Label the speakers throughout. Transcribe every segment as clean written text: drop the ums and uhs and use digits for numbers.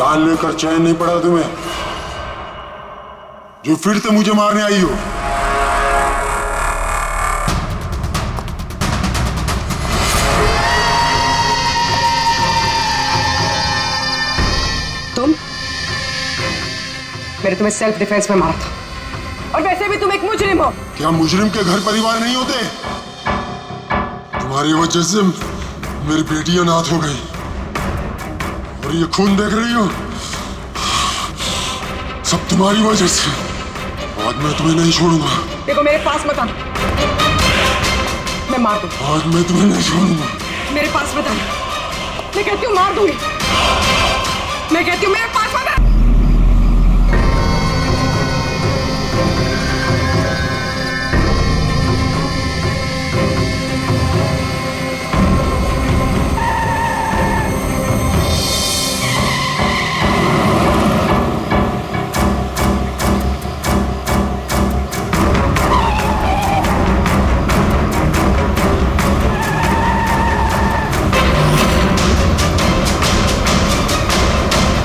Speaker 1: जान लेकर चैन नहीं पड़ा तुम्हें, जो फिर से मुझे मारने आई हो।
Speaker 2: तुम? मैंने तुम्हें सेल्फ डिफेंस में मारा था, और वैसे भी तुम एक मुजरिम हो।
Speaker 1: क्या मुजरिम के घर परिवार नहीं होते? तुम्हारी वजह से मेरी बेटी अनाथ हो गई, और ये खून देख रही हो, सब तुम्हारी वजह से। आज मैं तुम्हें नहीं छोड़ूंगा।
Speaker 2: देखो मेरे पास मत आना, मैं मार दूंगा।
Speaker 1: आज मैं तुम्हें नहीं छोड़ूंगा।
Speaker 2: मेरे पास मत आना, मैं कहती हूँ मार दूंगी। मैं कहती हूँ मेरे पास मत आना।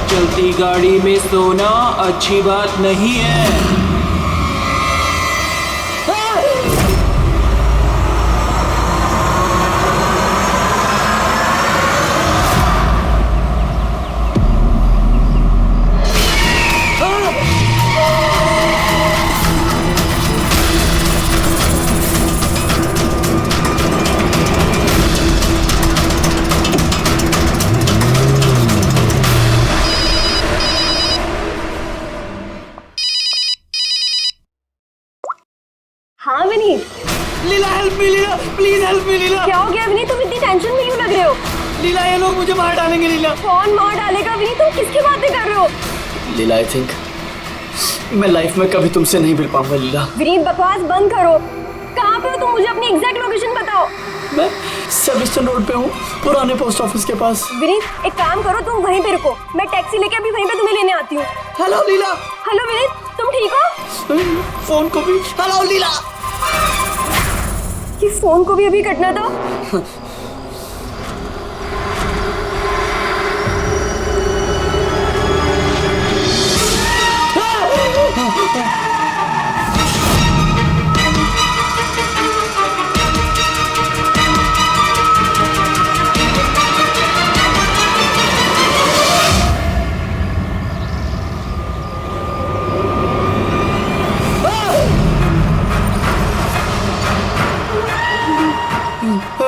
Speaker 3: चलती गाड़ी में सोना अच्छी बात नहीं है।
Speaker 4: हाँ Vineet.
Speaker 3: Leela help me, Leela please help me Leela.
Speaker 4: क्या हो गया विनीत, तुम इतनी टेंशन में क्यों लग रहे हो?
Speaker 3: लीला ये लोग मुझे मार डालेंगे लीला।
Speaker 4: कौन मार डालेगा विनीत, तुम किसकी बातें कर रहे हो?
Speaker 3: लीला आई थिंक मैं लाइफ में कभी तुमसे नहीं मिल पाऊंगा लीला।
Speaker 4: विनीत बकवास बंद करो। कहाँ पे हो तुम, मुझे अपनी एग्जैक्ट लोकेशन बताओ।
Speaker 3: मैं सेविस्टन रोड पे हूँ, पुराने पोस्ट ऑफिस के पास।
Speaker 4: विनीत एक काम करो, तुम वहीं पे रुको, मैं टैक्सी लेके अभी वहीं पे तुम्हें लेने आती हूँ।
Speaker 3: हेलो लीला।
Speaker 4: हेलो विनीत, तुम ठीक हो?
Speaker 3: फोन को भी हेलो लीला।
Speaker 4: ये फोन को भी अभी कटना था।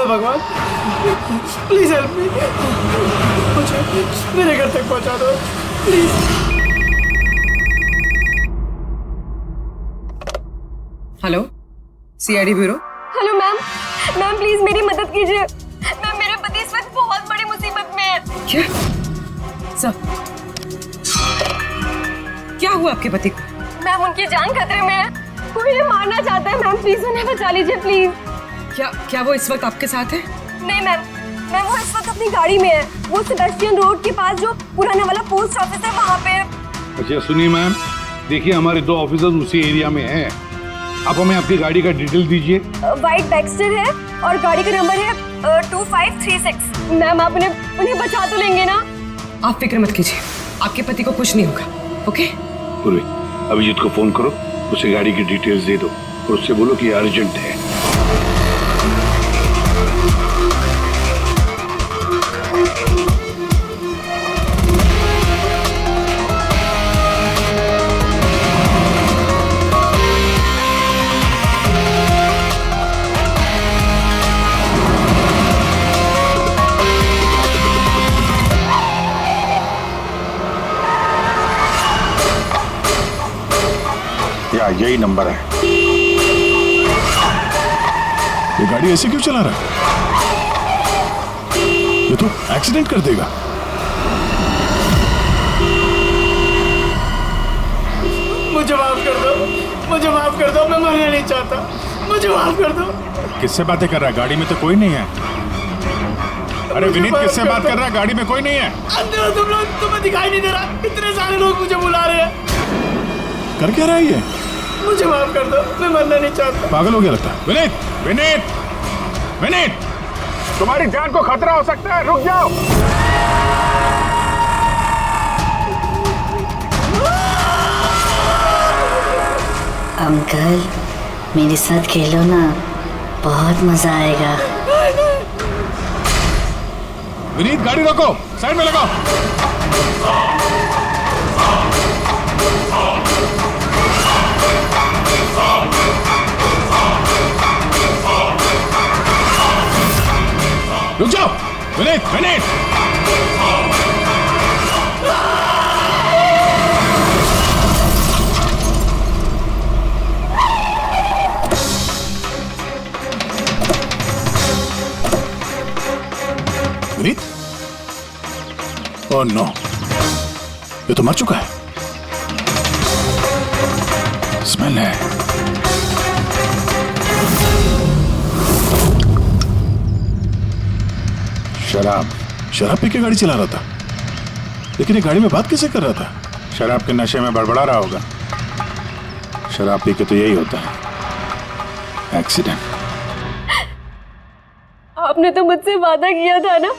Speaker 3: भगवान प्लीज हेल्प मी, मुझे मेरे घर तक पहुंचा दो please.
Speaker 2: Hello, CID bureau.
Speaker 4: Hello ma'am, ma'am please मेरी मदद कीजिए। मैम मेरे पति इस वक्त बहुत बड़ी मुसीबत में है।
Speaker 2: क्या सब क्या हुआ आपके पति को?
Speaker 4: मैम उनकी जान खतरे में है, वो मुझे मारना चाहता है। मैम प्लीज उन्हें बचा लीजिए प्लीज।
Speaker 2: क्या वो इस वक्त आपके साथ है?
Speaker 4: नहीं मैम, मैम वो इस वक्त अपनी गाड़ी में है। वो सेबेस्टियन रोड के पास जो पुराना वाला पोस्ट ऑफिस है वहाँ पे।
Speaker 5: अच्छा सुनिए मैम, देखिए हमारे 2 ऑफिसर्स उसी एरिया में हैं। आप हमें आपकी गाड़ी का डिटेल दीजिए।
Speaker 4: वाइट बैक्स्टर है और गाड़ी का नंबर है 2536। मैम आप उन्हें बचा तो लेंगे ना?
Speaker 2: आप फिक्र मत कीजिए, आपके पति को कुछ नहीं होगा। ओके
Speaker 5: पूर्वी, अभिजीत को फोन करो, उसे गाड़ी की डिटेल्स दे दो और उससे बोलो कि अर्जेंट है।
Speaker 1: यही नंबर है।
Speaker 6: ये गाड़ी ऐसे क्यों चला रहा है? ये तो एक्सीडेंट कर देगा।
Speaker 3: मुझे माफ कर दो, मुझे माफ कर दो, मैं मरना नहीं चाहता, मुझे माफ कर दो।
Speaker 6: किससे बातें कर रहा है? गाड़ी में तो कोई नहीं है। अरे विनीत किससे बात कर रहा है? गाड़ी में कोई नहीं है।
Speaker 3: अंदर हो तुम लोग, तुम्हें दिखाई नहीं दे रहा? इतने सारे लोग मुझे बुला रहे हैं।
Speaker 6: कर क्या रहा है ये?
Speaker 3: मुझे माफ कर दो, मैं मरना नहीं चाहता।
Speaker 6: पागल हो गया लगता है। विनीत, विनीत, विनीत, तुम्हारी जान को खतरा हो सकता है, रुक जाओ।
Speaker 7: अंकल मेरे साथ खेलो ना, बहुत मजा आएगा।
Speaker 6: विनीत गाड़ी रोको, साइड में लगाओ। रुक जाओ विनीत, विनीत। विनीत, ओह नो, ये तो मर चुका है। स्मेल है। शराब पी के गाड़ी चला रहा था, लेकिन ये गाड़ी में बात कैसे कर रहा था? शराब के नशे में बड़बड़ा रहा होगा। शराब पी के तो यही होता है, एक्सीडेंट।
Speaker 4: आपने तो मुझसे वादा किया था ना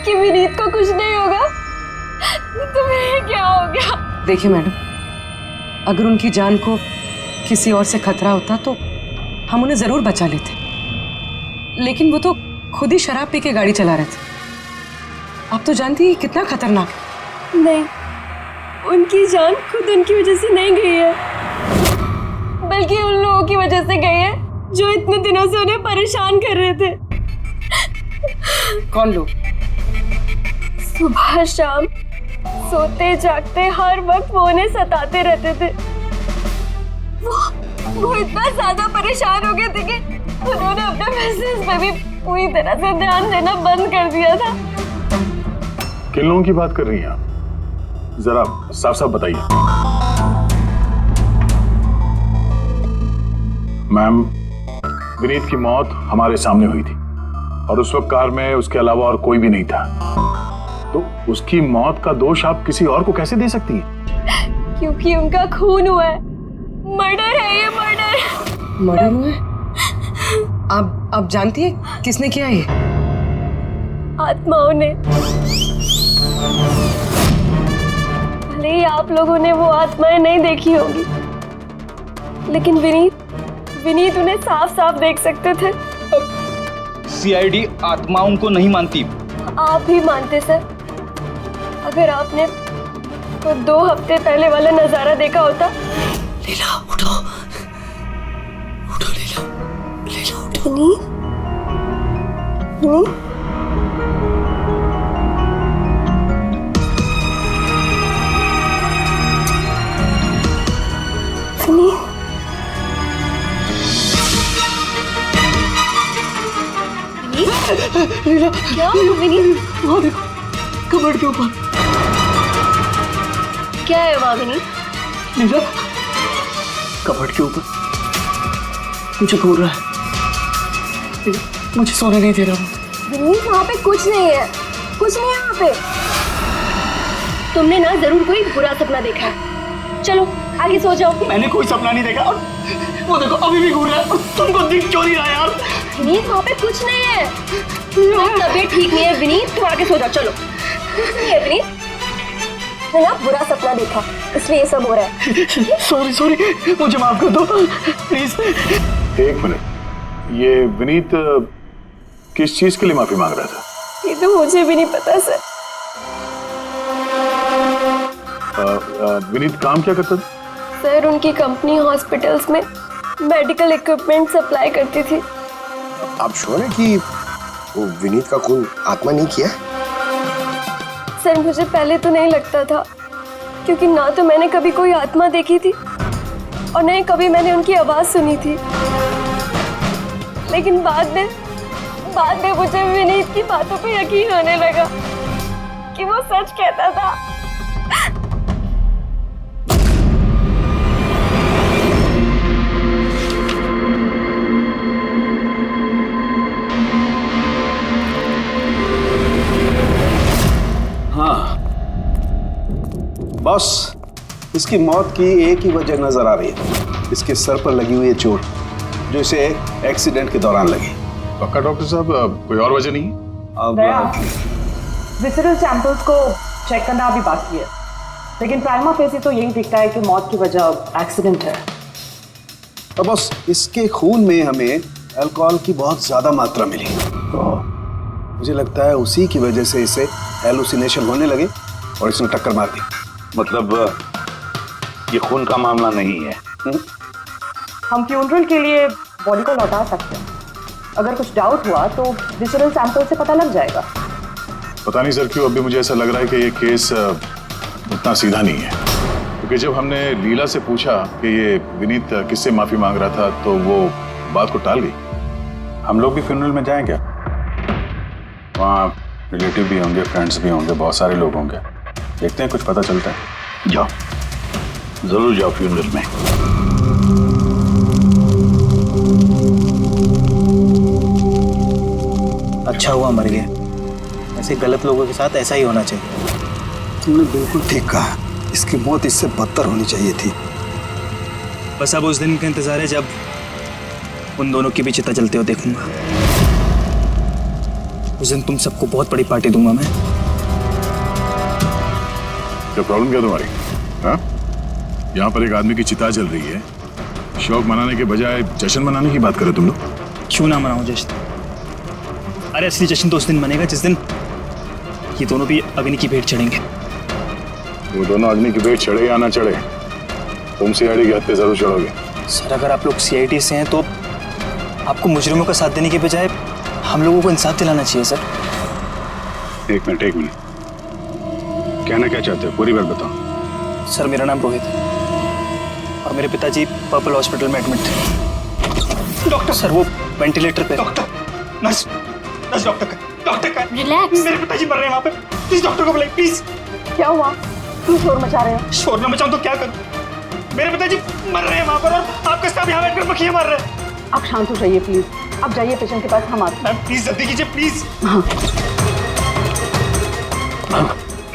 Speaker 4: कि विनीत को कुछ नहीं होगा, तो फिर क्या हो गया?
Speaker 2: देखिए मैडम, अगर उनकी जान को किसी और से खतरा होता तो हम उन्हें जरूर बचा लेते, लेकिन वो तो खुद ही शराब पी के गाड़ी चला रहे थे। आप तो जानती हैं कितना खतरनाक है।
Speaker 4: नहीं, उनकी जान खुद उनकी वजह से नहीं गई है, बल्कि उन लोगों की वजह से गई है जो इतने दिनों से उन्हें परेशान कर रहे थे।
Speaker 2: कौन लोग?
Speaker 4: सुबह शाम सोते जागते हर वक्त वो उन्हें सताते रहते थे। वो इतना ज्यादा परेशान हो गए थे कि उन्होंने अपने बिजनेस पे भी पूरी तरह से ध्यान देना बंद कर दिया था।
Speaker 6: किन लोगों की बात कर रही हैं आप? जरा साफ साफ बताइए। मैम, विनीत की मौत हमारे सामने हुई थी और उस वक्त कार में उसके अलावा और कोई भी नहीं था, तो उसकी मौत का दोष आप किसी और को कैसे दे सकती हैं?
Speaker 4: क्योंकि उनका खून हुआ है। मर्डर है ये, मर्डर।
Speaker 2: मर्डर हुआ है? आप जानती है किसने किया ये?
Speaker 4: आत्माओं ने। भले ही आप लोगों ने वो आत्माएं नहीं देखी होगी, लेकिन विनीत उन्हें साफ साफ देख सकते थे।
Speaker 8: सीआईडी आत्माओं को नहीं मानती।
Speaker 4: आप भी मानते सर। अगर आपने वो 2 हफ्ते पहले वाला नजारा देखा होता।
Speaker 3: लीला उठो, उठो लीला, लीला उठो।
Speaker 4: विनीत,
Speaker 3: लीला,
Speaker 4: क्या विनीत?
Speaker 3: वहाँ देखो, कबर्ड के ऊपर।
Speaker 4: क्या है वहाँ विनीत?
Speaker 3: लीला, कबर्ड के ऊपर मुझे घूर रहा है। लीला, मुझे सोने नहीं दे रहा वो।
Speaker 4: विनीत, वहाँ पे कुछ नहीं है, कुछ नहीं है वहाँ पे। तुमने ना जरूर कोई बुरा सपना देखा है। चलो आगे सो जाओ।
Speaker 3: मैंने कोई सपना नहीं देखा और वो देखो अभी भी घूर रहा है और तुमको दिख क्यों नहीं रहा यार?
Speaker 4: विनीत, वहाँ पे कुछ नहीं है। तुम्हारी तबीयत ठीक नहीं है विनीत, तुम आगे सो जाओ। चलो, कुछ नहीं है विनीत, मैंने ना बुरा सपना देखा इसलिए ये सब हो रहा है।
Speaker 3: सॉरी, मुझे माफ कर दो प्लीज।
Speaker 6: एक मिनट, ये विनीत किस चीज के लिए माफी मांग रहा था?
Speaker 4: ये तो मुझे भी नहीं पता सर।
Speaker 6: विनीत काम क्या करता था?
Speaker 4: सर, उनकी कंपनी हॉस्पिटल्स में मेडिकल इक्विपमेंट सप्लाई करती थी।
Speaker 9: आप श्योर हैं कि वो विनीत का खून आत्मा नहीं किया?
Speaker 4: सर, मुझे पहले तो नहीं लगता था, क्योंकि ना तो मैंने कभी कोई आत्मा देखी थी और नहीं कभी मैंने उनकी आवाज सुनी थी। लेकिन बाद में मुझे विनीत की बातों पे यकीन होने लगा कि वो सच कहता था।
Speaker 10: हाँ बॉस, इसकी मौत की एक ही वजह नजर आ रही है, इसके सर पर लगी हुई है चोट जो इसे एक्सीडेंट के दौरान लगी।
Speaker 6: पक्का डॉक्टर साहब, कोई और वजह नहीं?
Speaker 11: अब विसरल सैंपल्स को चेक करना अभी बाकी है, लेकिन प्राइमा फेसी तो यही दिखता है कि मौत की वजह एक्सीडेंट है।
Speaker 10: और बस इसके खून में हमें अल्कोहल की बहुत ज्यादा मात्रा मिली। मुझे लगता है उसी की वजह से इसे हेलुसिनेशन होने लगे और इसने टक्कर मार दी।
Speaker 6: मतलब ये खून का मामला नहीं है।
Speaker 11: हम फ्यूनरल के लिए बॉडी को लौटा सकते हैं। अगर कुछ डाउट हुआ तो विसरल सैंपल से पता लग जाएगा।
Speaker 6: पता नहीं सर क्यों अभी मुझे ऐसा लग रहा है कि ये केस उतना सीधा नहीं है, क्योंकि जब हमने लीला से पूछा कि ये विनीत किससे माफी मांग रहा था तो वो बात को टाल गई। हम लोग भी फ्यूनरल में जाएं क्या? वहाँ रिलेटिव भी होंगे, फ्रेंड्स भी होंगे, बहुत सारे लोग होंगे। देखते हैं कुछ पता चलता है। जाओ, जरूर जाओ फ्यूनरल में।
Speaker 3: अच्छा हुआ मर गया। ऐसे गलत लोगों के साथ ऐसा ही होना चाहिए।
Speaker 10: तुमने बिल्कुल ठीक कहा, इसकी मौत इससे बदतर होनी चाहिए थी।
Speaker 3: बस अब उस दिन का इंतजार है जब उन दोनों की भी चिता जलते हुए देखूंगा। उस दिन तुम सबको बहुत बड़ी पार्टी दूंगा मैं।
Speaker 6: क्या प्रॉब्लम क्या तुम्हारी? हाँ, यहाँ पर एक आदमी की चिता जल रही है, शौक मनाने के बजाय जश्न मनाने की बात करो तुम लोग।
Speaker 3: क्यों ना मनाऊं जश्न? अरे असली जश्न तो उस दिन मनेगा जिस दिन ये दोनों भी अग्नि की भेंट चढ़ेंगे।
Speaker 6: वो दोनों अग्नि की भेंट चढ़े या ना चढ़े, तुम सीआईडी के हत्थे जरूर चढ़ोगे।
Speaker 3: सर अगर आप लोग सीआईडी से हैं तो आपको मुजरिमों का साथ देने के बजाय हम लोगों को इंसाफ दिलाना चाहिए सर।
Speaker 6: एक मिनट कहना क्या चाहते हो, पूरी बात बताओ।
Speaker 3: सर मेरा नाम रोहित है और मेरे पिताजी पर्पल हॉस्पिटल में एडमिट थे। डॉक्टर सर वो वेंटिलेटर पे। Doctor, nurse doctor
Speaker 4: relax.
Speaker 3: मेरे पिताजी मर रहे हैं वहाँ पे, प्लीज डॉक्टर को बुलाइए प्लीज।
Speaker 11: क्या हुआ? क्यों शोर मचा रहे हो?
Speaker 3: शोर न मचाऊं तो क्या करूं? मेरे पिताजी मर रहे हैं वहाँ पर और आपका स्टाफ यहाँ बैठकर मक्खियाँ मार रहे हैं।
Speaker 11: आप शांत हो जाइए प्लीज। आप जाइए पेशेंट के पास, हम आते हैं।
Speaker 3: मैम प्लीज जल्दी कीजिए प्लीज।
Speaker 11: हाँ।
Speaker 3: मैम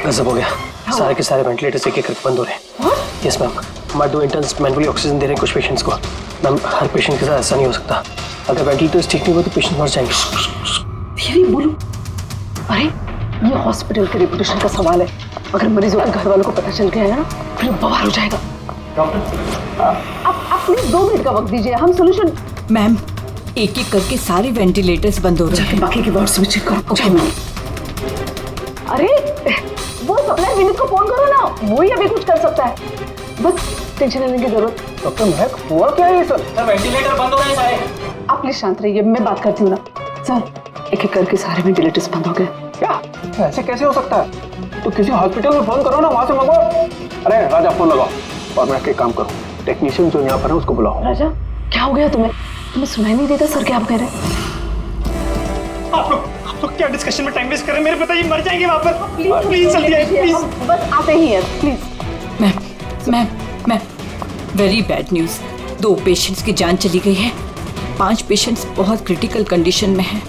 Speaker 3: गजब हो गया, सारे के सारे वेंटिलेटर्स एक एक करके बंद हो रहे हैं। यस मैम, हमारे 2 इंटर्न्स मैनुअली ऑक्सीजन दे रहे हैं कुछ पेशेंट्स को। मैम हर पेशेंट के साथ ऐसा नहीं हो सकता, अगर वेंटिलेटर्स ठीक नहीं हुए तो पेशेंट मर जाएंगे।
Speaker 11: धीरे बोलो। अरे ये हॉस्पिटल के रेपुटेशन का सवाल है, अगर मरीजों के घर वालों को पता चल गया है ना फिर बवाल हो जाएगा। डॉक्टर आप प्लीज 2 मिनट का वक्त दीजिए, हम सोल्यूशन।
Speaker 12: मैम एक एक करके सारे वेंटिलेटर्स बंद हो रहे हैं।
Speaker 11: बाकी के वार्ड्स में चेक करो। Okay ma'am. अरे वो सप्लाई विनीत को फोन करो ना, वो ही अभी कुछ कर सकता है। बस टेंशन लेने की जरूरत।
Speaker 3: डॉक्टर महक हुआ क्या है सर? वेंटिलेटर बंद हो गए सारे।
Speaker 11: आप प्लीज शांत रहिए, मैं बात करती हूँ ना। सर एक एक करके सारे वेंटिलेटर्स बंद हो गए।
Speaker 3: क्या ऐसे कैसे हो सकता है? तो किसी हॉस्पिटल में फोन करो ना, वहाँ से मंगवाओ। अरे राजा फोन लगाओ और मैं एक काम करूँ, टेक्नीशियन जो यहाँ पर है उसको बुलाओ।
Speaker 11: राजा क्या हो गया तुम्हें? तुम्हें सुनाई नहीं देता सर क्या कह रहे हैं?
Speaker 3: आप लोग क्या डिस्कशन में टाइम वेस्ट कर रहे हैं? मेरे पिताजी मर जाएंगे वहाँ पर। प्लीज जल्दी आइए प्लीज।
Speaker 11: बस आते ही हैं please.
Speaker 12: Ma'am very bad news. 2 patients की जान चली गई है, 5 पेशेंट्स बहुत क्रिटिकल कंडीशन में हैं।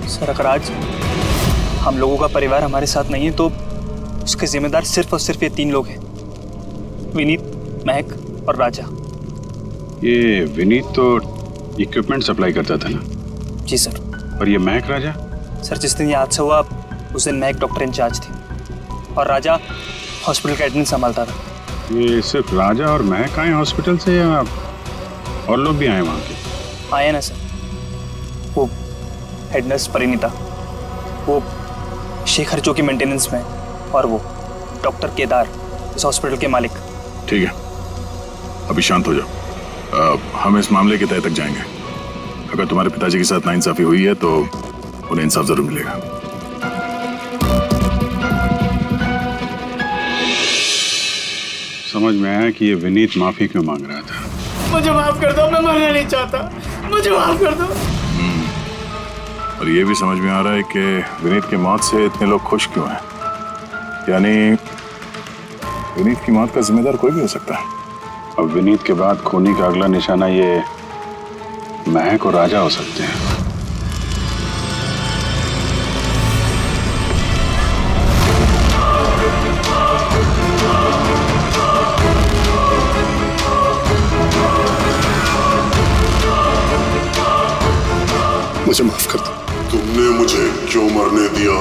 Speaker 12: सर अगर आज हम लोगों का परिवार हमारे साथ नहीं है तो उसके जिम्मेदार सिर्फ और सिर्फ ये 3 लोग हैं, विनीत, महक और राजा।
Speaker 6: ये विनीत तो इक्विपमेंट सप्लाई करता था ना?
Speaker 3: जी सर।
Speaker 6: और ये महक राजा?
Speaker 3: सर जिस दिन ये हादसा हुआ उस दिन महक डॉक्टर इंचार्ज थी और राजा हॉस्पिटल का एडमिन संभालता था।
Speaker 6: ये सिर्फ राजा और महक आए हॉस्पिटल से या और लोग भी आए वहाँ के?
Speaker 3: आए ना सर, वो हेड नर्स परिणीता, वो शेखर जो की मेंटेनेंस में, और वो डॉक्टर केदार इस हॉस्पिटल के मालिक।
Speaker 6: ठीक है, अभी शांत हो जाओ। हम इस मामले के तह तक जाएंगे। अगर तुम्हारे पिताजी के साथ नाइंसाफी हुई है तो उन्हें इंसाफ जरूर मिलेगा। समझ में आया कि ये विनीत माफी क्यों मांग रहा था।
Speaker 3: मुझे माफ कर दो, मैं मरना नहीं चाहता, मुझे माफ कर दो।
Speaker 6: और ये भी समझ में आ रहा है कि विनीत की मौत से इतने लोग खुश क्यों हैं। यानी विनीत की मौत का जिम्मेदार कोई भी हो सकता है। अब विनीत के बाद खूनी का अगला निशाना ये महक और राजा हो सकते हैं।
Speaker 1: मुझे माफ कर दो। तुमने मुझे क्यों मरने दिया?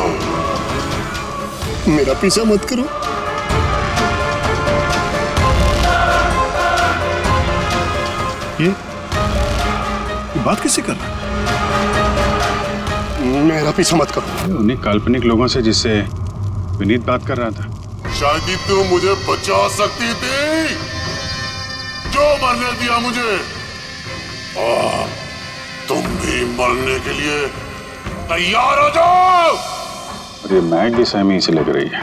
Speaker 1: मेरा पीछा मत करो।
Speaker 6: ये बात किससे कर रहा?
Speaker 1: मेरा पीछा मत करो।
Speaker 6: उन्हीं काल्पनिक लोगों से जिससे विनीत बात कर रहा था।
Speaker 1: शायद तू मुझे बचा सकती थी, जो मरने दिया मुझे। तुम भी मरने के लिए तैयार हो जाओ।
Speaker 6: और ये महक भी सहमी से लग रही है।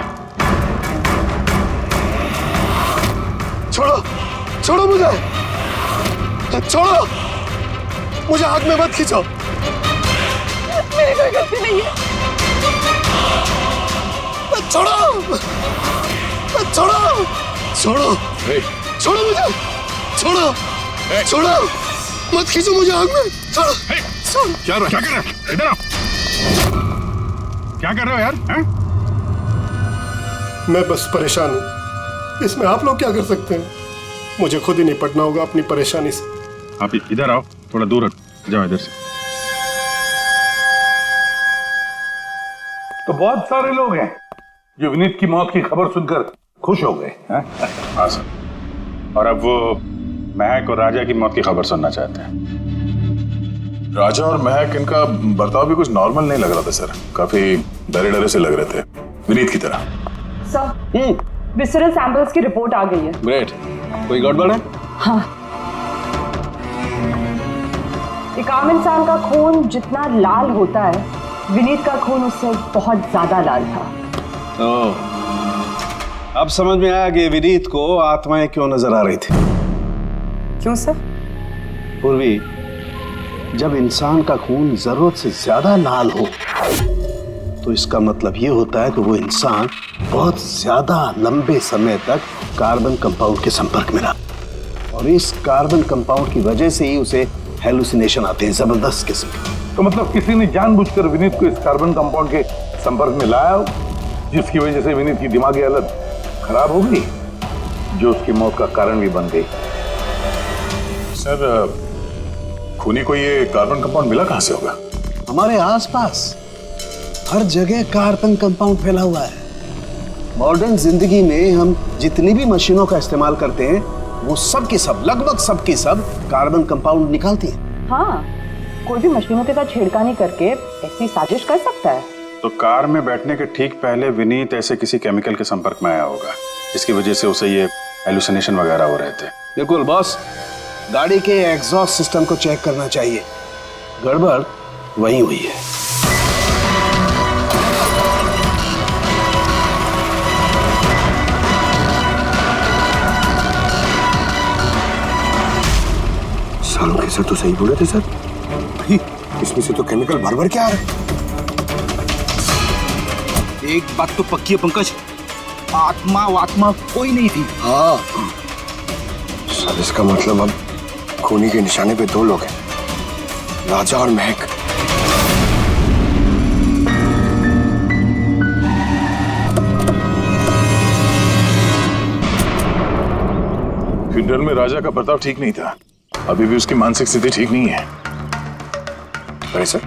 Speaker 1: छोड़ो, छोड़ो मुझे, छोड़ो मुझे, आग में मत खींचो।
Speaker 11: मेरी कोई गलती नहीं है।
Speaker 1: छोड़ो, छोड़ो, छोड़ो, छोड़ो मुझे, छोड़ो, छोड़ो, मत खींचो मुझे आग में। छोड़ो, छोड़ो।
Speaker 6: क्या कर रहे हो? इधर आओ। क्या कर रहे हो यार? हैं?
Speaker 1: मैं बस परेशान हूँ, इसमें आप लोग क्या कर सकते हैं? मुझे खुद ही निपटना होगा अपनी परेशानी से।
Speaker 6: आप इधर आओ, थोड़ा दूर हट जाओ इधर से।
Speaker 5: तो बहुत सारे लोग हैं जो विनीत की मौत की खबर सुनकर खुश हो गए हैं।
Speaker 6: हाँ सर, और अब वो महक और राजा की मौत की खबर सुनना चाहते हैं।
Speaker 13: राजा और महक, इनका बर्ताव भी कुछ नॉर्मल नहीं लग रहा था सर। काफी डरे डरे से लग रहे थे, विनीत की तरह।
Speaker 11: सर, विसरल सैंपल्स की रिपोर्ट आ गई है।
Speaker 10: ग्रेट। कोई गड़बड़ है?
Speaker 11: हाँ, एक आम इंसान का खून जितना लाल होता है, विनीत का खून उससे बहुत ज्यादा लाल था।
Speaker 10: अब समझ में आया कि विनीत को आत्माएं क्यों नजर आ रही थी।
Speaker 2: क्यों सर?
Speaker 10: पूर्वी, जब इंसान का खून जरूरत से ज्यादा लाल हो तो इसका मतलब ये होता है कि वो इंसान बहुत ज्यादा लंबे समय तक कार्बन कंपाउंड के संपर्क में रहा, और इस कार्बन कंपाउंड की वजह से ही उसे हेलुसिनेशन आते हैं, जबरदस्त किस्म के।
Speaker 5: तो मतलब किसी ने जानबूझकर विनीत को इस कार्बन कंपाउंड के संपर्क में लाया, जिसकी वजह से विनीत की दिमागी हालत खराब हो गई, जो उसकी मौत का कारण भी बन गई।
Speaker 13: सर, खूनी को ये कार्बन कंपाउंड मिला कहां से होगा?
Speaker 10: हमारे आसपास हर जगह कार्बन कंपाउंड फैला हुआ है। मॉडर्न जिंदगी में हम जितनी भी मशीनों का इस्तेमाल करते हैं, वो सब की सब, लगभग सब की सब कार्बन कंपाउंड निकालती हैं।
Speaker 11: हाँ, कोई भी मशीनों के साथ छेड़खानी करके ऐसी साजिश कर सकता है।
Speaker 6: तो कार में बैठने के ठीक पहले विनीत ऐसे किसी केमिकल के संपर्क में आया होगा, इसकी वजह से उसे ये हेलुसिनेशन वगैरह हो रहे थे।
Speaker 10: बिल्कुल बॉस, गाड़ी के एग्जॉस्ट सिस्टम को चेक करना चाहिए, गड़बड़ वहीं हुई है।
Speaker 9: सालों के सर तो सही बोले थे सर, इसमें से तो केमिकल भर भर के आ रहा है।
Speaker 8: एक बात तो पक्की है पंकज, आत्मा कोई नहीं थी।
Speaker 9: हाँ सर, इसका मतलब अब खूनी के निशाने पे दो लोग हैं, राजा और महक।
Speaker 13: फ्यूनरल में राजा का बर्ताव ठीक नहीं था, अभी भी उसकी मानसिक स्थिति ठीक नहीं है।
Speaker 9: अरे सर,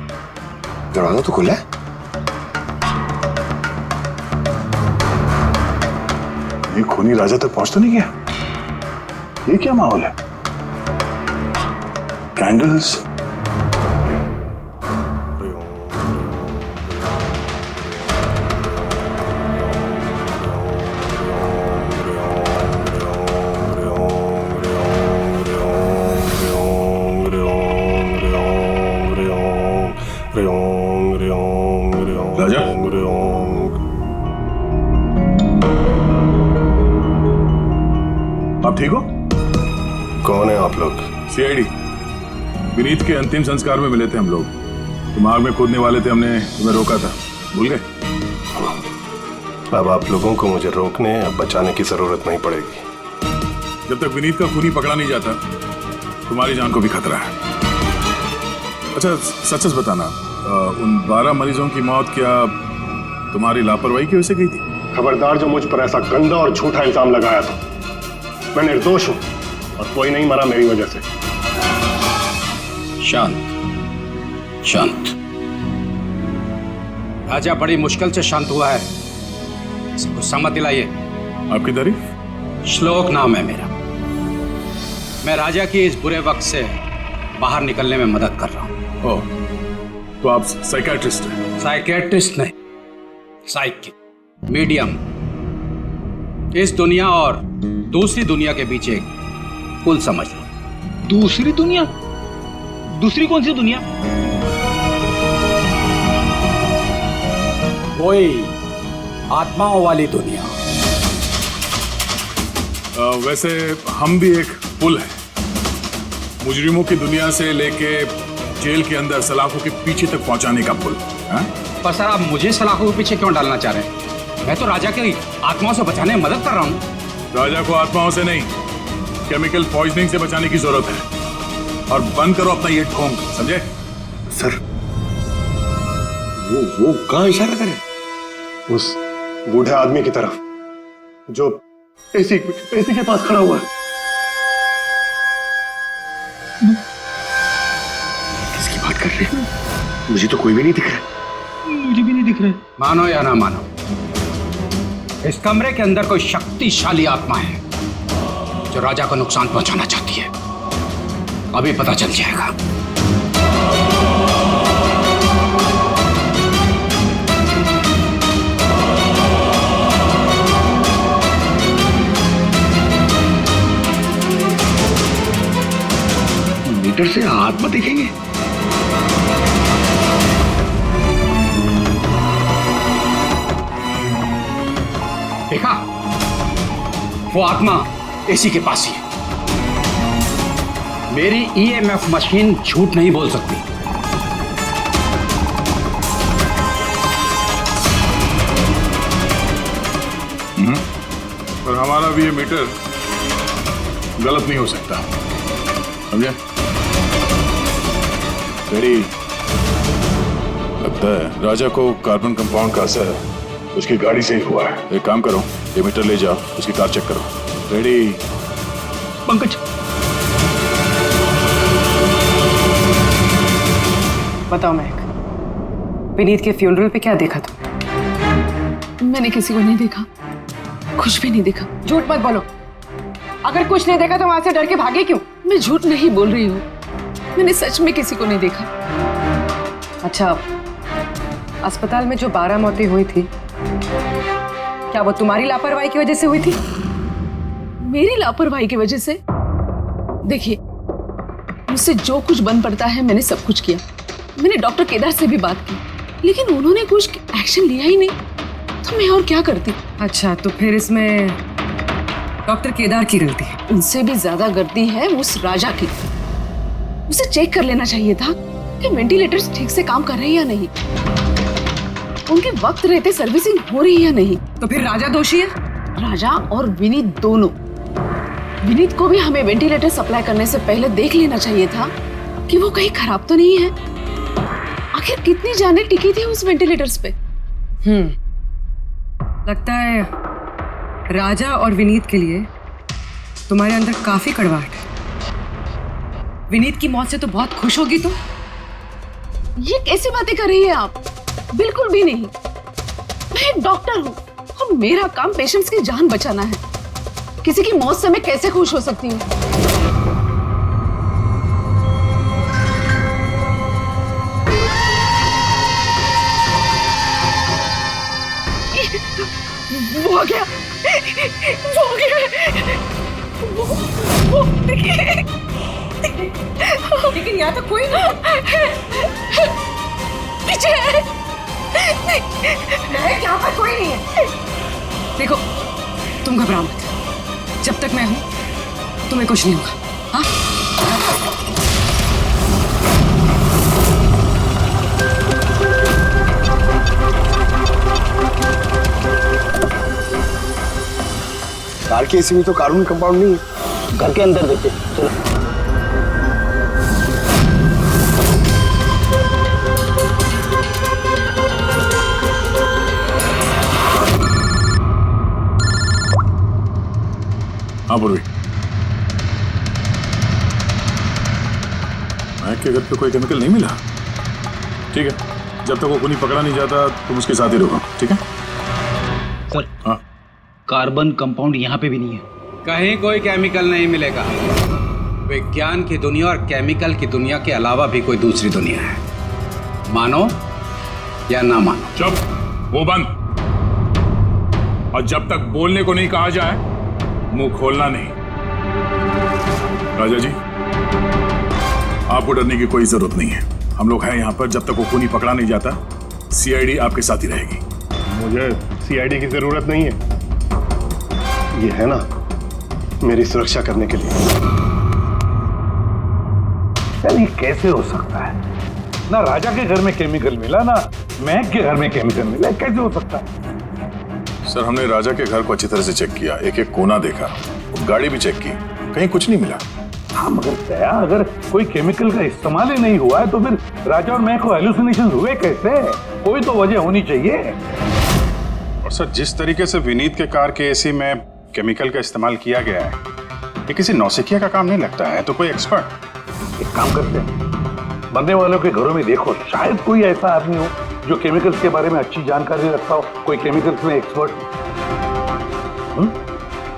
Speaker 9: दरवाजा तो खुला है।
Speaker 13: ये खूनी राजा तक पहुंच तो नहीं गया? ये क्या माहौल है? कैंडल्स, राजा, आप ठीक हो?
Speaker 9: कौन है आप लोग?
Speaker 13: सीआईडी। विनीत के अंतिम संस्कार में मिले थे हम लोग, दिमाग में कूदने वाले थे, हमने तुम्हें रोका था, भूल गए?
Speaker 9: अब आप लोगों को मुझे रोकने या बचाने की जरूरत नहीं पड़ेगी।
Speaker 13: जब तक विनीत का खूनी पकड़ा नहीं जाता, तुम्हारी जान को भी खतरा है। अच्छा सच सच बताना, उन 12 मरीजों की मौत क्या तुम्हारी लापरवाही की वजह से गई थी?
Speaker 1: खबरदार जो मुझ पर ऐसा गंदा और झूठा इल्जाम लगाया था। मैं निर्दोष हूं और कोई नहीं मरा मेरी वजह से।
Speaker 14: शांत शांत। राजा बड़ी मुश्किल से शांत हुआ है, गुस्सा मत दिलाइए।
Speaker 13: आपकी तारीफ?
Speaker 14: श्लोक नाम है मेरा। मैं राजा की इस बुरे वक्त से बाहर निकलने में मदद कर रहा हूँ।
Speaker 13: ओह, तो आप साइकियाट्रिस्ट हैं?
Speaker 14: साइकियाट्रिस्ट नहीं, साइकिक, मीडियम। इस दुनिया और दूसरी दुनिया के बीच एक पुल समझ लो।
Speaker 8: दूसरी दुनिया? दूसरी कौन सी दुनिया?
Speaker 14: वही आत्माओं वाली दुनिया।
Speaker 13: वैसे हम भी एक पुल है, मुजरिमों की दुनिया से लेके जेल के अंदर सलाखों के पीछे तक पहुंचाने का पुल।
Speaker 14: पर सर, आप मुझे सलाखों के पीछे क्यों डालना चाह रहे हैं? मैं तो राजा की आत्माओं से बचाने में मदद कर रहा हूँ।
Speaker 13: राजा को आत्माओं से नहीं, केमिकल पॉइजनिंग से बचाने की जरूरत है। और बंद करो अपना ये ढोंग, समझे?
Speaker 9: सर, वो कहाँ इशारा करे?
Speaker 1: उस बूढ़े आदमी की तरफ जो एसी के पास खड़ा हुआ है।
Speaker 9: किसकी बात कर रहे हैं? मुझे तो कोई भी नहीं दिख रहा।
Speaker 8: मुझे भी नहीं दिख रहा।
Speaker 14: मानो या ना मानो, इस कमरे के अंदर कोई शक्तिशाली आत्मा है जो राजा को नुकसान पहुंचाना चाहती है। अभी पता चल जाएगा।
Speaker 9: मीटर से आत्मा दिखेंगे?
Speaker 14: देखा, वो आत्मा एसी के पास ही है। मेरी ईएमएफ मशीन झूठ नहीं बोल सकती।
Speaker 13: पर हमारा भी ये मीटर गलत नहीं हो सकता, समझे?
Speaker 6: वेरी लगता है राजा को कार्बन कंपाउंड का असर उसकी गाड़ी से ही हुआ है। एक काम करो, ये मीटर ले जाओ, उसकी कार चेक करो। रेडी?
Speaker 8: पंकज,
Speaker 2: बताओ महक, विनीत के फ्यूनरल पे क्या देखा तुम?
Speaker 11: मैंने किसी को नहीं देखा, कुछ भी नहीं देखा।
Speaker 2: झूठ मत बोलो। अगर कुछ नहीं देखा तो वहां से डर के भागे क्यों?
Speaker 11: मैं झूठ नहीं बोल रही हूँ, मैंने सच में किसी को नहीं देखा।
Speaker 2: अच्छा, अस्पताल में जो 12 मौतें हुई थी, क्या वो तुम्हारी लापरवाही की वजह से हुई थी?
Speaker 11: मेरी लापरवाही की वजह से? देखिए, मुझसे जो कुछ बन पड़ता है मैंने सब कुछ किया। मैंने डॉक्टर केदार से भी बात की, लेकिन उन्होंने कुछ एक्शन लिया ही नहीं, तो मैं और क्या करती?
Speaker 2: अच्छा, तो फिर इसमें डॉक्टर केदार की गलती है?
Speaker 11: उनसे भी ज्यादा गलती है उस राजा की। उसे चेक कर लेना चाहिए था कि वेंटिलेटर्स ठीक से काम कर रहे हैं या नहीं, उनके वक्त रहते सर्विसिंग हो रही है या नहीं।
Speaker 2: तो फिर राजा दोषी है?
Speaker 11: राजा और विनीत दोनों। विनीत को भी हमें वेंटिलेटर सप्लाई करने से पहले देख लेना चाहिए था कि वो कहीं खराब तो नहीं है। आखिर कितनी जानें टिकी थी उस वेंटिलेटर्स पे?
Speaker 2: लगता है राजा और विनीत के लिए तुम्हारे अंदर काफी कड़वाहट है। विनीत की मौत से तो बहुत खुश होगी तुम।
Speaker 11: ये कैसी बातें कर रही है आप? बिल्कुल भी नहीं। मैं एक डॉक्टर हूँ और मेरा काम पेशेंट्स की जान बचाना है। किसी की मौत से मैं कैसे खुश हो सकती हूँ? वो आ गया, वो आ गया, वो देखिए।
Speaker 2: लेकिन यहाँ तो कोई नहीं।
Speaker 11: पीछे है।
Speaker 2: यहाँ पर कोई नहीं है। देखो, तुम घबराओ मत। जब तक मैं हूं तुम्हें कुछ नहीं होगा। हाँ?
Speaker 9: कार के एसी में तो कार्बन कंपाउंड नहीं है।
Speaker 3: घर के अंदर देखते, चलो।
Speaker 13: हाँ पूर्वी, महक के घर पे कोई केमिकल नहीं मिला? ठीक है, जब तक वो खूनी पकड़ा नहीं जाता तुम उसके साथ ही रहो, ठीक है?
Speaker 8: सर,
Speaker 14: हाँ,
Speaker 8: कार्बन कंपाउंड यहाँ पे भी नहीं है।
Speaker 14: कहीं कोई केमिकल नहीं मिलेगा। विज्ञान की दुनिया और केमिकल की दुनिया के अलावा भी कोई दूसरी दुनिया है, मानो या ना मानो।
Speaker 13: चुप, वो बंद। और जब तक बोलने को नहीं कहा जाए मुंह खोलना नहीं। राजा जी, आपको डरने की कोई जरूरत नहीं है। हम लोग हैं यहाँ पर, जब तक वो खूनी पकड़ा नहीं जाता सीआईडी आपके साथ ही रहेगी।
Speaker 1: मुझे सीआईडी की जरूरत नहीं है, ये है ना मेरी सुरक्षा करने के लिए।
Speaker 5: यार ये कैसे हो सकता है? ना राजा के घर में केमिकल मिला, ना महक के घर में केमिकल मिला, कैसे हो सकता है?
Speaker 13: सर, हमने राजा के घर को अच्छी तरह से चेक किया, एक एक कोना देखा, गाड़ी भी चेक की, कहीं कुछ नहीं मिला।
Speaker 5: हाँ मगर दया, अगर कोई केमिकल का इस्तेमाल ही नहीं हुआ है तो फिर राजा और महक को हेलुसिनेशन हुए कैसे? कोई तो वजह होनी चाहिए।
Speaker 6: और सर, जिस तरीके से विनीत के कार के एसी में केमिकल का इस्तेमाल किया गया है, ये किसी नौसिखिया का काम नहीं लगता है, तो कोई एक्सपर्ट।
Speaker 5: एक काम करते हैं, मरने वालों के घरों में देखो, शायद कोई ऐसा आदमी हो जो केमिकल्स के बारे में अच्छी जानकारी रखता हो, कोई केमिकल्स में एक्सपर्ट।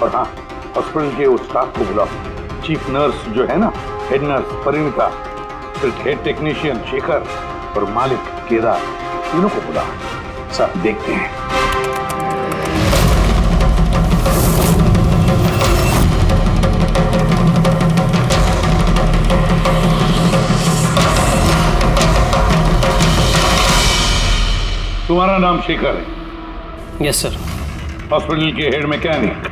Speaker 5: और हाँ, हॉस्पिटल के उस स्टाफ को बुलाओ, चीफ नर्स जो है ना, हेड नर्स परिणीता, फिर हेड टेक्नीशियन शेखर और मालिक केदार, तीनों को बुलाओ। सर देखते हैं। तुम्हारा नाम शेखर है?
Speaker 3: Yes sir.
Speaker 5: हॉस्पिटल के हेड मैकेनिक,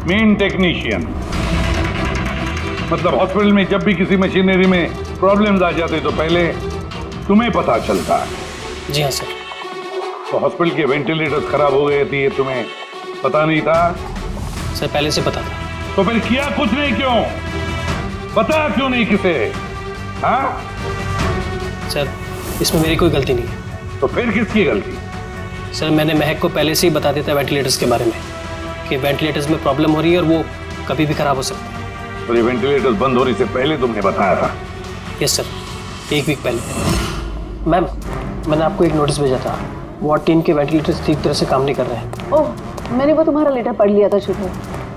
Speaker 5: मेन टेक्नीशियन, मतलब हॉस्पिटल में जब भी किसी मशीनरी में प्रॉब्लम्स आ जाते तो पहले तुम्हें पता चलता है।
Speaker 3: जी हाँ सर।
Speaker 5: तो हॉस्पिटल के वेंटिलेटर्स खराब हो गए थे, ये तुम्हें पता नहीं था?
Speaker 3: सर पहले से पता था।
Speaker 5: तो फिर किया कुछ नहीं क्यों? बताया क्यों नहीं किसे? हाँ
Speaker 3: सर, इसमें मेरी कोई गलती नहीं है।
Speaker 5: तो फिर किसकी गलती?
Speaker 3: सर, मैंने महक को पहले से ही बता दिया था वेंटिलेटर्स के बारे में, कि वेंटिलेटर्स में प्रॉब्लम हो रही है और वो कभी भी खराब हो सकता है।
Speaker 5: तो ये वेंटिलेटर्स बंद होने से पहले तुमने बताया था?
Speaker 3: यस सर, 1 वीक पहले। मैम, मैंने आपको एक नोटिस भेजा था, वार्ड टीम के वेंटिलेटर्स ठीक तरह से काम नहीं कर रहे हैं।
Speaker 11: ओह, मैंने वो तुम्हारा लेटर पढ़ लिया था शुरू।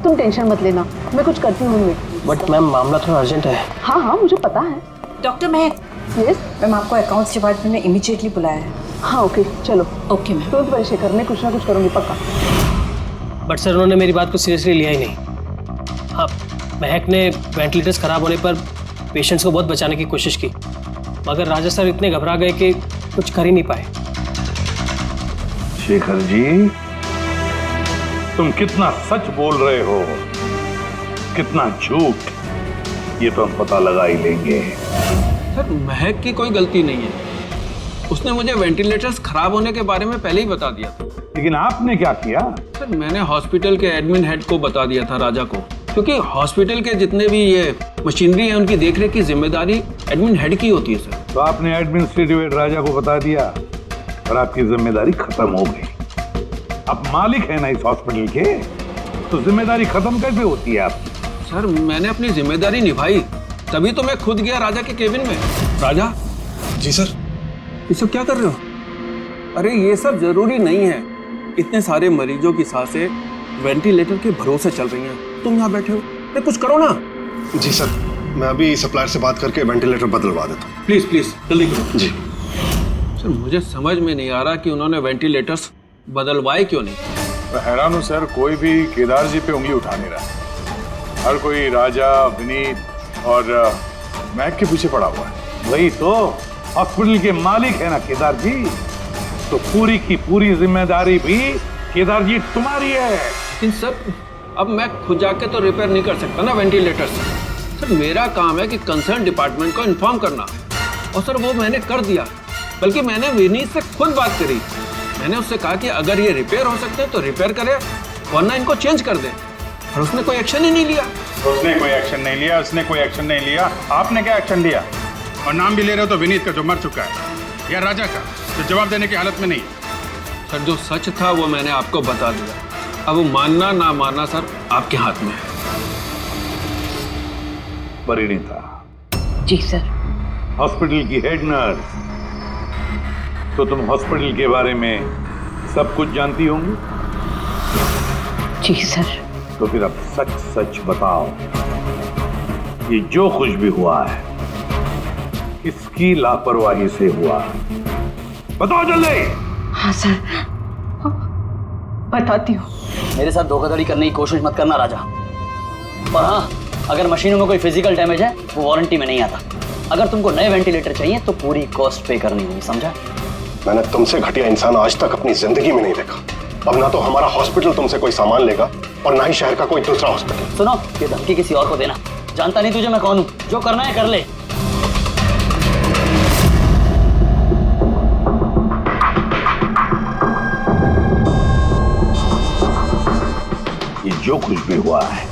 Speaker 11: तुम टेंशन मत लेना, मैं कुछ करती हूँ।
Speaker 3: बट मैम, मामला थोड़ा अर्जेंट है।
Speaker 11: हाँ हाँ, मुझे पता है।
Speaker 2: डॉक्टर महक।
Speaker 11: यस
Speaker 2: मैम, आपको अकाउंट्स डिपार्टमेंट में इमीडिएटली बुलाया है।
Speaker 11: हाँ ओके, चलो।
Speaker 2: Okay ma'am.
Speaker 11: तुरंत परेशान करने कुछ ना कुछ करूँगी पक्का।
Speaker 3: बट सर, उन्होंने मेरी बात को सीरियसली लिया ही नहीं। हाँ, महक ने वेंटिलेटर्स खराब होने पर पेशेंट्स को बहुत बचाने की कोशिश की, मगर राजा सर इतने घबरा गए कि कुछ कर ही नहीं पाए।
Speaker 5: शेखर जी, तुम कितना सच बोल रहे हो, कितना झूठ, ये तो हम पता लगा ही लेंगे।
Speaker 15: सर, महक की कोई गलती नहीं है, उसने मुझे वेंटिलेटर्स खराब होने के बारे में पहले ही बता दिया था।
Speaker 5: लेकिन आपने क्या किया?
Speaker 15: सर, मैंने हॉस्पिटल के एडमिन हेड को बता दिया था, राजा को, क्योंकि हॉस्पिटल के जितने भी ये मशीनरी है उनकी देखरेख की जिम्मेदारी एडमिन हेड की होती है सर।
Speaker 5: तो आपने एडमिनिस्ट्रेटिव हेड राजा को बता दिया और आपकी जिम्मेदारी खत्म हो गई। अब मालिक है ना इस हॉस्पिटल के, तो जिम्मेदारी खत्म कैसे होती है आपकी?
Speaker 15: सर, मैंने अपनी जिम्मेदारी निभाई, तभी तो मैं खुद गया राजा के केबिन में। राजा।
Speaker 8: जी सर।
Speaker 15: ये सब क्या कर रहे हो? अरे ये सब जरूरी नहीं है, इतने सारे मरीजों की सांसें वेंटिलेटर के भरोसे चल रही हैं, तुम यहाँ बैठे हो, अरे कुछ करो ना।
Speaker 1: जी सर, मैं अभी सप्लायर से बात करके वेंटिलेटर बदलवा देता हूँ।
Speaker 15: प्लीज प्लीज जल्दी करो।
Speaker 1: जी
Speaker 15: सर, मुझे समझ में नहीं आ रहा कि उन्होंने वेंटिलेटर्स बदलवाए क्यों नहीं।
Speaker 13: मैं हैरान हूँ सर, कोई भी केदार जी पे उंगली उठा नहीं रहा। हर कोई राजा, विनीत और महक के पीछे पड़ा हुआ है।
Speaker 5: वही तो, हॉस्पिटल के मालिक है ना केदार जी, तो पूरी की पूरी जिम्मेदारी भी केदार जी तुम्हारी है।
Speaker 15: लेकिन सर, अब मैं खुद जाके तो रिपेयर नहीं कर सकता ना वेंटिलेटर्स। सर, मेरा काम है कि कंसर्न डिपार्टमेंट को इन्फॉर्म करना, और सर वो मैंने कर दिया। बल्कि मैंने विनीत से खुद बात करी, मैंने उससे कहा कि अगर ये रिपेयर हो सकते हैं तो रिपेयर करे, वरना इनको चेंज कर दे, और उसने कोई एक्शन ही नहीं लिया।
Speaker 6: उसने कोई एक्शन नहीं लिया, उसने कोई एक्शन नहीं लिया। आपने क्या एक्शन लिया? और नाम भी ले रहे हो तो विनीत का जो मर चुका है, या राजा का जो जवाब देने की हालत में नहीं है।
Speaker 15: सर, जो सच था वो मैंने आपको बता दिया, अब मानना ना मानना सर आपके हाथ में है।
Speaker 5: परिणीता।
Speaker 11: जी सर।
Speaker 5: हॉस्पिटल की हेड नर्स, तो तुम हॉस्पिटल के बारे में सब कुछ जानती होंगी?
Speaker 11: जी सर।
Speaker 5: तो फिर अब सच सच बताओ, ये जो कुछ भी हुआ है किसकी लापरवाही से हुआ? बताओ जल्दी।
Speaker 11: हाँ सर, बताती हूँ।
Speaker 16: मेरे साथ धोखाधड़ी करने की कोशिश मत करना राजा। और हाँ, अगर मशीनों में कोई फिजिकल डैमेज है वो वारंटी में नहीं आता। अगर तुमको नए वेंटिलेटर चाहिए तो पूरी कॉस्ट पे करनी होगी, समझा?
Speaker 1: मैंने तुमसे घटिया इंसान आज तक अपनी जिंदगी में नहीं देखा। अब ना तो हमारा हॉस्पिटल तुमसे कोई सामान लेगा और ना ही शहर का कोई दूसरा हॉस्पिटल।
Speaker 16: सुनो, ये धमकी किसी और को देना। जानता नहीं तुझे मैं कौन हूँ। जो करना है कर ले।
Speaker 5: ये जो कुछ भी हुआ है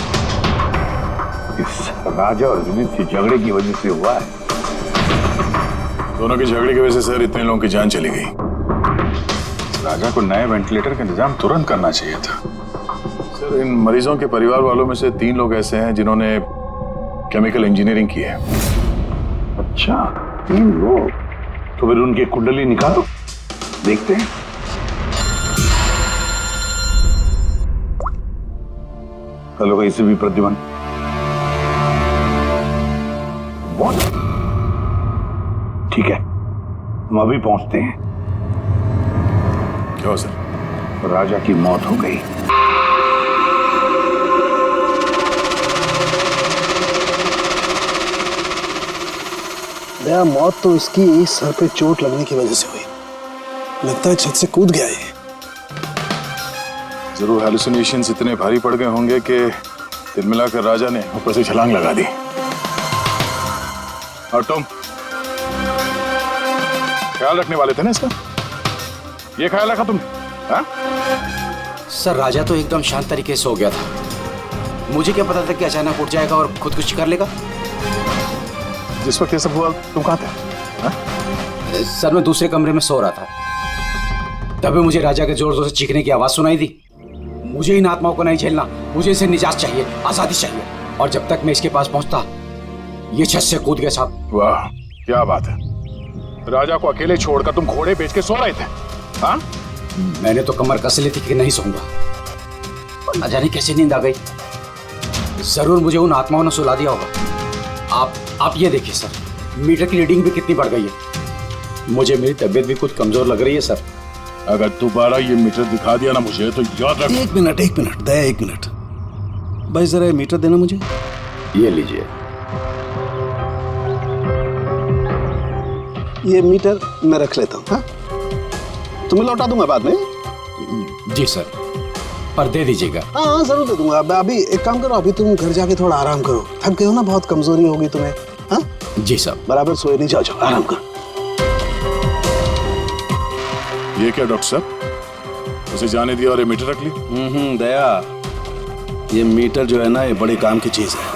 Speaker 5: इस राजा और विनीत के झगड़े की वजह से हुआ है।
Speaker 13: दोनों के झगड़े की वजह से सर इतने लोगों की जान चली गई। राजा को नए वेंटिलेटर का इंतजाम तुरंत करना चाहिए था। सर, इन मरीजों के परिवार वालों में से 3 लोग ऐसे हैं जिन्होंने केमिकल इंजीनियरिंग की है।
Speaker 5: अच्छा, 3 लोग? तो फिर उनकी कुंडली निकालो, देखते हैं। हेलो, कैसे भी प्रद्युमन? बहुत ठीक है, हम अभी पहुंचते हैं।
Speaker 13: क्या सर?
Speaker 5: राजा की मौत हो गई।
Speaker 10: दया, मौत तो इसकी सर पे चोट लगने की वजह से हुई। लगता है छत से कूद गया ये।
Speaker 13: जरूर हैलुसिनेशंस इतने भारी पड़ गए होंगे कि दिल मिलाकर राजा ने ऊपर से छलांग लगा दी। और तुम ख्याल रखने वाले थे ना इसका? ये ख्याल रखा तुमने? हाँ?
Speaker 14: सर, राजा तो एकदम शांत तरीके से हो गया था। मुझे क्या पता था कि अचानक उठ जाएगा और खुदकुशी कर लेगा।
Speaker 13: जिस वक्त ये सब हुआ तुम कहाँ थे? हाँ?
Speaker 14: सर, मैं दूसरे कमरे में सो रहा था। तभी मुझे राजा के जोर जोर से चीखने की आवाज सुनाई दी। मुझे इन आत्माओं को नहीं झेलना, मुझे इसे निजात चाहिए, आजादी चाहिए। और जब तक मैं इसके पास पहुंचता, ये छत से कूद गया साहब।
Speaker 13: वाह, क्या बात है। राजा को अकेले छोड़कर तुम घोड़े बेच के सो रहे थे? हाँ?
Speaker 14: मैंने तो कमर कस ली थी कि नहीं सोऊंगा, और न जाने कैसे नींद आ गई। जरूर मुझे उन आत्माओं ने सुला दिया होगा। आप ये देखिए सर, मीटर की रीडिंग भी कितनी बढ़ गई है। मुझे मेरी तबीयत भी कुछ कमजोर लग रही है सर।
Speaker 13: अगर दोबारा ये मीटर दिखा दिया ना मुझे तो याद रख।
Speaker 10: एक मिनट दया, 1 मिनट भाई, जरा मीटर देना मुझे।
Speaker 14: ये लीजिए।
Speaker 10: ये मीटर मैं रख लेता हूँ। हाँ, तुम्हें लौटा दूंगा बाद में।
Speaker 14: जी सर, पर दे दीजिएगा।
Speaker 10: हाँ, जरूर दे दूंगा। अभी एक काम करो, अभी तुम घर जाके थोड़ा आराम करो। थक गए हो ना, बहुत कमजोरी होगी तुम्हें। हाँ
Speaker 14: जी साहब।
Speaker 10: बराबर सोए नहीं, जाओ आराम करो।
Speaker 13: ये क्या डॉक्टर साहब, उसे जाने दिया और ये मीटर रख ली?
Speaker 10: दया, ये मीटर जो है ना, ये बड़े काम की चीज है।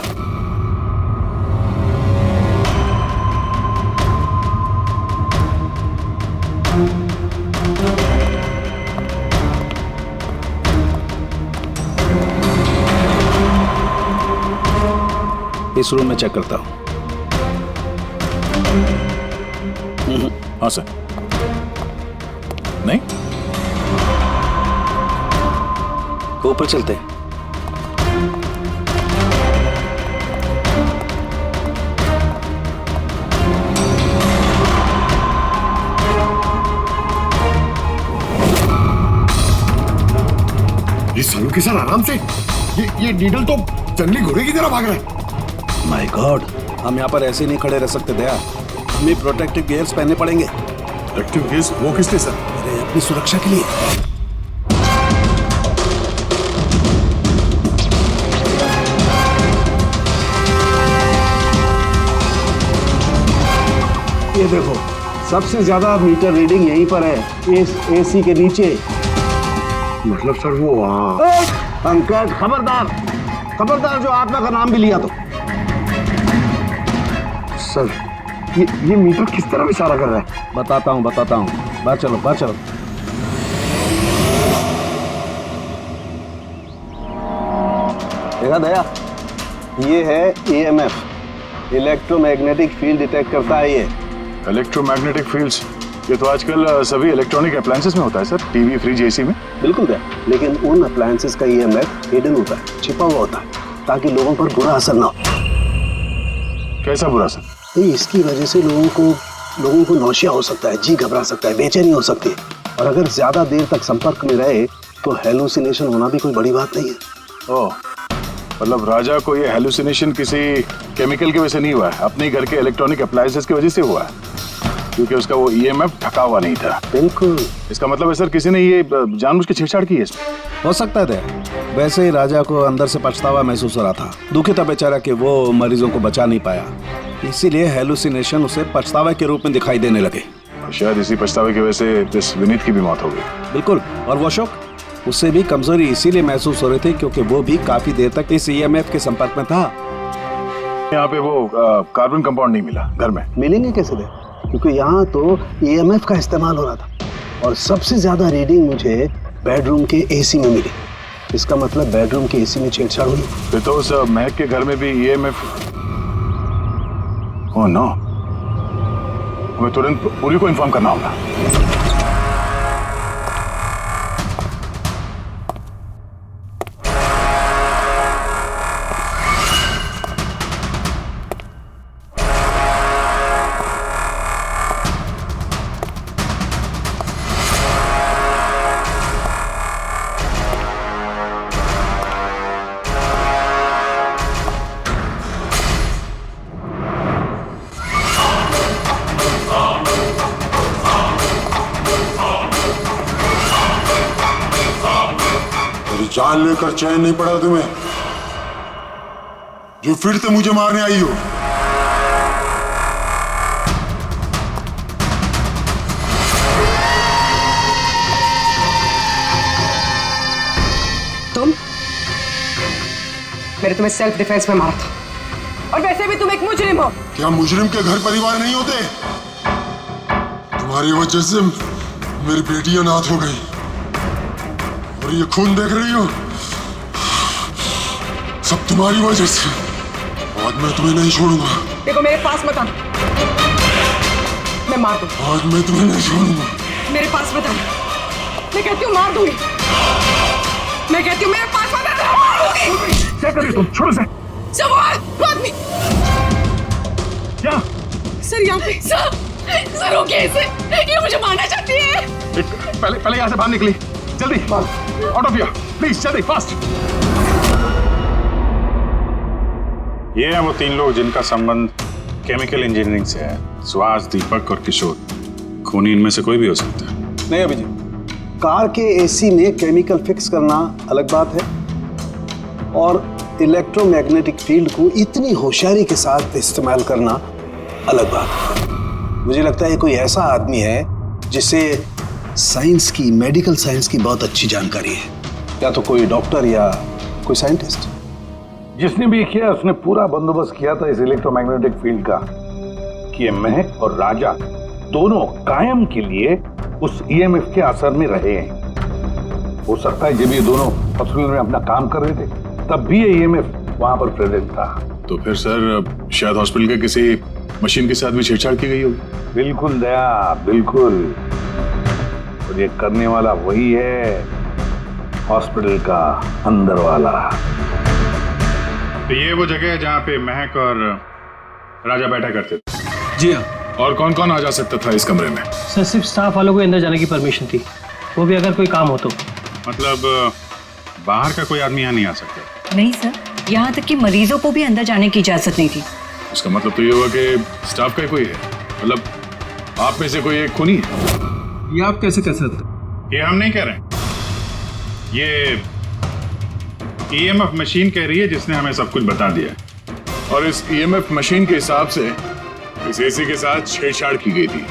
Speaker 10: इस रूम में चेक करता हूं।
Speaker 13: हाँ सर। नहीं,
Speaker 10: ऊपर चलते हैं।
Speaker 1: ये सालों के साथ आराम से, ये नीडल तो जंगली घोड़े की तरह भाग रहा है।
Speaker 10: माय गॉड, हम यहाँ पर ऐसे नहीं खड़े रह सकते दया। हमें प्रोटेक्टिव गियर्स पहनने पड़ेंगे।
Speaker 13: Protective gears? वो किस लिए सर?
Speaker 10: अरे अपनी सुरक्षा के लिए। ये देखो, सबसे ज्यादा मीटर रीडिंग यहीं पर है, इस एसी के नीचे।
Speaker 1: मतलब सर वो
Speaker 10: पंकज, खबरदार जो आत्मा का नाम भी लिया तो।
Speaker 1: सर, ये मीटर किस तरह इशारा कर रहा है?
Speaker 10: बताता हूँ। बाहर चलो। देखा दया, ये है EMF, इलेक्ट्रोमैग्नेटिक फील्ड डिटेक्ट करता है ये।
Speaker 13: Electromagnetic fields? ये तो आजकल सभी इलेक्ट्रॉनिक अप्लायंसेस में होता है सर, टीवी, फ्रिज, एसी में।
Speaker 10: बिल्कुल है, लेकिन उन अप्लायंसेस का ईएमएफ हिडन होता है, छिपा हुआ होता है, ताकि लोगों पर बुरा असर ना हो।
Speaker 13: कैसा बुरा असर?
Speaker 10: इसकी वजह से लोगों को नौशिया हो सकता है, जी घबरा सकता है, बेचैनी हो सकती है, और अगर ज्यादा देर तक संपर्क में रहे तो हेलुसिनेशन होना भी कोई बड़ी बात नहीं है।
Speaker 13: ओह, मतलब राजा को ये हेलुसिनेशन किसी केमिकल की वजह से नहीं हुआ है, अपने घर के इलेक्ट्रॉनिक अप्लायंसेस की वजह से हुआ है, क्योंकि उसका वो ईएमएफ ढका हुआ नहीं था।
Speaker 10: बिल्कुल।
Speaker 13: इसका मतलब है सर किसी ने ये जानबूझ के छेड़छाड़ की है इसमें।
Speaker 10: हो सकता है। वैसे ही राजा को अंदर से पछतावा महसूस हो रहा था, दुखी था बेचारा कि वो मरीजों को बचा नहीं पाया, इसीलिए हेलुसिनेशन उसे पछतावा के रूप में दिखाई देने लगे।
Speaker 13: शायद इसी पछतावे की वजह से इस विनीत की भी मौत हो गई।
Speaker 10: बिल्कुल, और वो अशोक, उससे भी कमजोरी इसीलिए महसूस हो रही थी क्योंकि वो भी काफी देर तक इस ईएमएफ के संपर्क में था।
Speaker 13: यहाँ पे वो कार्बन कंपाउंड नहीं मिला घर में।
Speaker 10: मिलेंगे कैसे थे, क्योंकि यहाँ तो ईएमएफ का इस्तेमाल हो रहा था, और सबसे ज्यादा रीडिंग मुझे बेडरूम के एसी में मिली। इसका मतलब बेडरूम के एसी में छेड़छाड़ हुई।
Speaker 13: फिर तो उस महक के घर में भी ईएमएफ। ओह नो, हमें तुरंत पुरी को इन्फॉर्म करना होगा।
Speaker 17: जान लेकर चैन नहीं पड़ा तुम्हें, जो फिर से मुझे मारने आई हो।
Speaker 2: तुम? मैंने तुम्हें सेल्फ डिफेंस में मारा था, और वैसे भी तुम एक मुजरिम हो।
Speaker 17: क्या मुजरिम के घर परिवार नहीं होते? तुम्हारी वजह से मेरी बेटी अनाथ हो गई, और ये खून देख रही हो, सब तुम्हारी वजह से। आज मैं तुम्हें नहीं छोड़ूंगा।
Speaker 2: देखो, मेरे पास मत आना, मैं मार दूंगा।
Speaker 17: आज मैं तुम्हें नहीं छोड़ूंगा।
Speaker 2: मेरे पास मत आना, मैं कहती हूँ मार दूंगी। मैं कहती हूँ मेरे पास मत आना, मार दूंगी।
Speaker 13: क्या कर रही तुम? छोड़ो से।
Speaker 2: सब आदमी।
Speaker 13: क्या?
Speaker 2: सर यहाँ पे। सर रोकिए इसे, ये मुझे मारना चाहती है।
Speaker 13: पहले यहाँ से बाहर निकली, जल्दी आउट ऑफ हियर प्लीज, जल्दी फास्ट। ये हैं वो 3 लोग जिनका संबंध केमिकल इंजीनियरिंग से है। सुहास, दीपक और किशोर। खूनी इनमें से कोई भी हो सकता है।
Speaker 10: नहीं अभिजीत, कार के एसी में केमिकल फिक्स करना अलग बात है, और इलेक्ट्रोमैग्नेटिक फील्ड को इतनी होशियारी के साथ इस्तेमाल करना अलग बात है। मुझे लगता है कोई ऐसा आदमी है जिसे साइंस की, मेडिकल साइंस की बहुत अच्छी जानकारी है, या तो कोई डॉक्टर या कोई साइंटिस्ट।
Speaker 5: जिसने भी किया उसने पूरा बंदोबस्त किया था इस इलेक्ट्रोमैग्नेटिक फील्ड का, कि ये महक और राजा दोनों कायम के लिए उस ईएमएफ के असर में रहे हैं। हो सकता है जब ये दोनों हॉस्पिटल में अपना काम कर रहे थे तब भी ये ईएमएफ वहां पर प्रेजेंट था।
Speaker 13: तो फिर सर शायद हॉस्पिटल के किसी मशीन के साथ भी छेड़छाड़ की गई होगी।
Speaker 5: बिल्कुल दया, बिल्कुल। और ये करने वाला वही है, हॉस्पिटल का अंदर वाला।
Speaker 13: तो ये वो जगह है जहाँ पे महक और राजा बैठा करते थे?
Speaker 12: जी हाँ।
Speaker 13: और कौन कौन आ जा सकता था इस कमरे में?
Speaker 3: सर सिर्फ स्टाफ वालों को अंदर जाने की परमिशन थी, वो भी अगर कोई काम हो तो।
Speaker 13: मतलब बाहर का कोई आदमी यहाँ नहीं आ सकता?
Speaker 7: नहीं सर, यहाँ तक कि मरीजों को भी अंदर जाने की इजाजत नहीं थी।
Speaker 13: उसका मतलब तो ये हुआ कि स्टाफ का कोई है, मतलब आप में से कोई एक खूनी है।
Speaker 15: ये आप कैसे कह सकते?
Speaker 13: ये हम नहीं कह रहे हैं, ये ईएमएफ मशीन कह रही है जिसने हमें सब कुछ बता दिया है। और इस ईएमएफ मशीन के हिसाब से इस एसी के साथ छेड़छाड़ की गई थी।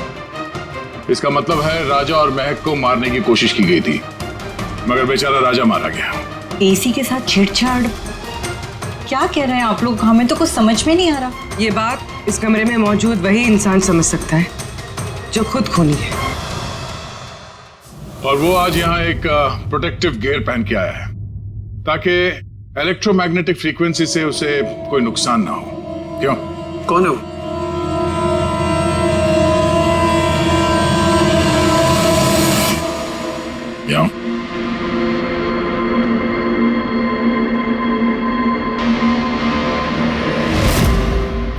Speaker 13: इसका मतलब है राजा और महक को मारने की कोशिश की गई थी, मगर बेचारा राजा मारा गया।
Speaker 7: एसी के साथ छेड़छाड़? क्या कह रहे हैं आप लोग? हमें तो कुछ समझ में नहीं आ रहा।
Speaker 2: ये बात इस कमरे में मौजूद वही इंसान समझ सकता है जो खुद खूनी है।
Speaker 13: और वो आज यहाँ एक प्रोटेक्टिव गियर पहन के आया है ताकि इलेक्ट्रोमैग्नेटिक फ्रीक्वेंसी से उसे कोई नुकसान ना हो। क्यों?
Speaker 15: कौन है वो?
Speaker 13: यहाँ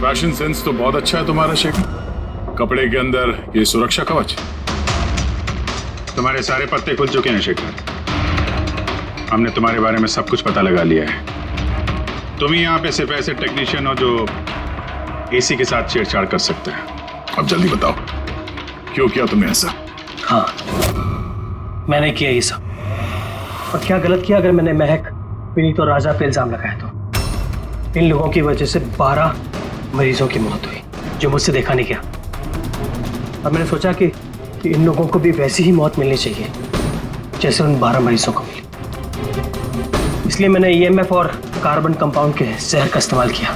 Speaker 13: फैशन सेंस तो बहुत अच्छा है तुम्हारा शेखर। कपड़े के अंदर ये सुरक्षा कवच।
Speaker 6: तुम्हारे सारे पत्ते खुल चुके हैं शेखर। हमने तुम्हारे बारे में सब कुछ पता लगा लिया है। तुम ही यहाँ पे सिर्फ ऐसे टेक्नीशियन हो जो एसी के साथ छेड़छाड़ कर सकते हैं।
Speaker 13: अब जल्दी बताओ, क्यों किया तुमने ऐसा?
Speaker 3: हाँ, मैंने किया ये सब। और क्या गलत किया अगर मैंने महक, विनीत और राजा पे इल्जाम लगाया तो? इन लोगों की वजह से 12 मरीजों की मौत हुई जो मुझसे देखा नहीं गया। अब मैंने सोचा कि इन लोगों को भी वैसी ही मौत मिलनी चाहिए जैसे उन 12 मरीजों को मिली। इसलिए मैंने EMF और कार्बन कंपाउंड के जहर का इस्तेमाल किया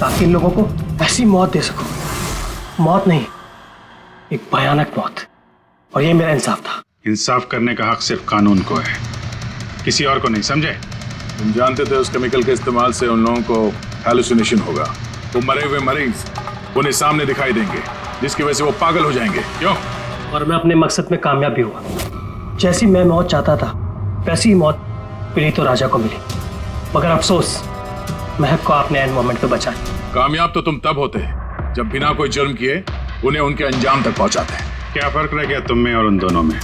Speaker 3: ताकि इन लोगों को ऐसी मौत दे सकूं। मौत नहीं, एक भयानक मौत। और ये मेरा इंसाफ था।
Speaker 6: इंसाफ करने का हक सिर्फ कानून को है, किसी और को नहीं, समझे?
Speaker 13: तुम जानते थे उस केमिकल के इस्तेमाल से उन लोगों को हैलुसिनेशन होगा। वो मरे हुए मरीज उन्हें सामने दिखाई देंगे, जिसकी वजह से वो पागल हो जाएंगे। क्यों?
Speaker 3: और मैं अपने मकसद में कामयाब भी हुआ। जैसी मैं मौत चाहता था वैसी ही मौत विनीत और राजा को मिली। मगर अफसोस, महक को आपने एंड मोमेंट पे बचाया।
Speaker 13: कामयाब तो तुम तब होते जब बिना कोई जुर्म किए उन्हें उनके अंजाम तक पहुंचाते हैं।
Speaker 6: क्या फर्क रह गया तुम में और उन दोनों में?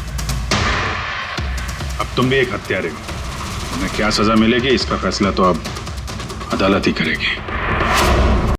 Speaker 6: अब तुम भी एक हत्यारे हो। तुम्हें क्या सजा मिलेगी इसका फैसला तो अब अदालत ही करेगी।